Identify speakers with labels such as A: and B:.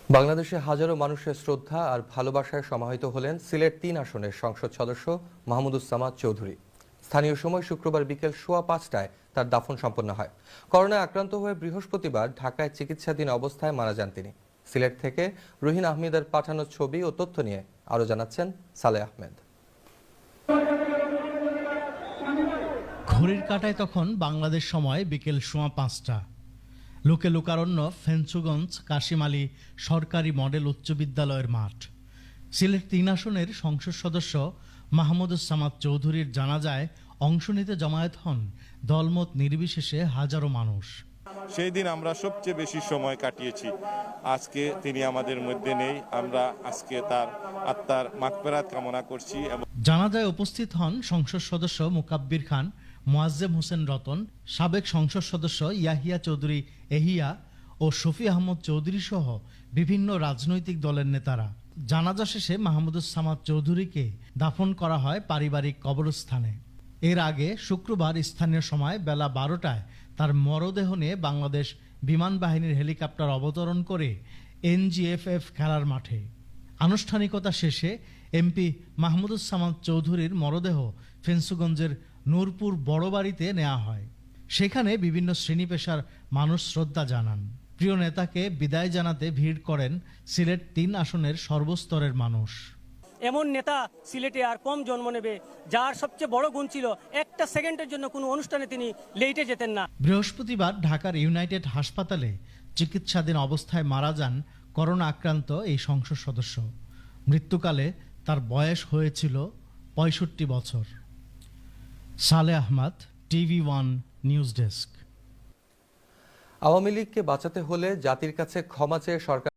A: বাংলাদেশে হাজারো মানুষের শ্রদ্ধা আর ভালোবাসায় সমাহিত হলেন সিলেট ৩ আসনের সংসদ সদস্য মাহমুদুজ্জামান চৌধুরী। স্থানীয় সময় শুক্রবার বিকেল 5:15টায় তার দাফন সম্পন্ন হয়। করোনায় আক্রান্ত হয়ে বৃহস্পতিবার ঢাকায় চিকিৎসাধীন অবস্থায় মারা যান তিনি। সিলেট থেকে রুহিন আহমেদের পাঠানো ছবি ও তথ্য নিয়ে আরও জানাচ্ছেন সালেহ আহমেদ।
B: ঘড়ির কাঁটায় তখন বাংলাদেশ সময় বিকেল 5:15। লোকে লোকারণ্য ফেঞ্চুগঞ্জ কাশিম আলী সরকারি মডেল উচ্চ বিদ্যালয়ের মাঠ। সিলেট ৩ আসনের সংসদ সদস্য মাহমুদুজ্জামান চৌধুরীর জানাজায় অংশ নিতে জমায়েত হন দলমত নির্বিশেষে হাজারো মানুষ।
C: সেই দিন আমরা সবচেয়ে বেশি সময় কাটিয়েছি। আজকে তিনি আমাদের মধ্যে নেই, আমরা আজকে তার আত্মার মাগফিরাত কামনা করছি।
B: জানাজায় উপস্থিত হন সংসদ সদস্য মুকাব্বির খান, মোয়াজ্জেম হোসেন রতন, সাবেক সংসদ সদস্য ইয়াহিয়া চৌধুরী এহিয়া ও শফি আহমদ চৌধুরী সহ বিভিন্ন রাজনৈতিক দলের নেতারা। জানাজা শেষে মাহমুদুজ্জামান চৌধুরীকে দাফন করা হয় পারিবারিক কবরস্থানে। এর আগে শুক্রবার স্থানীয় সময় বেলা 12টায় তার মরদেহ নিয়ে বাংলাদেশ বিমান বাহিনীর হেলিকপ্টার অবতরণ করে এনজিএফএফ খেলার মাঠে। আনুষ্ঠানিকতা শেষে এমপি মাহমুদুজ্জামান চৌধুরীর মরদেহ ফেঞ্চুগঞ্জের নূরপুর বড় বাড়িতে নেওয়া হয়। সেখানে বিভিন্ন শ্রেণী পেশার মানুষ শ্রদ্ধা জানান। প্রিয় নেতাকে বিদায় জানাতে ভিড় করেন সিলেট ৩ আসনের সর্বস্তরের মানুষ।
D: এমন নেতা সিলেটে আর কম জন্ম নেবে, যার সবচেয়ে বড় গুণ ছিল একটা সেকেন্ডের জন্য কোনো অনুষ্ঠানে তিনি লেটে যেতেন না।
B: বৃহস্পতিবার ঢাকার ইউনাইটেড হাসপাতালে চিকিৎসাধীন অবস্থায় মারা যান করোনা আক্রান্ত এই সংসদ সদস্য। মৃত্যুকালে তার বয়স হয়েছিল ৬৫ বছর। Saleh Ahmed, TV1 news desk.
A: Awami লীগকে বাঁচাতে হলে জাতির কাছে ক্ষমা চেয়ে সরকার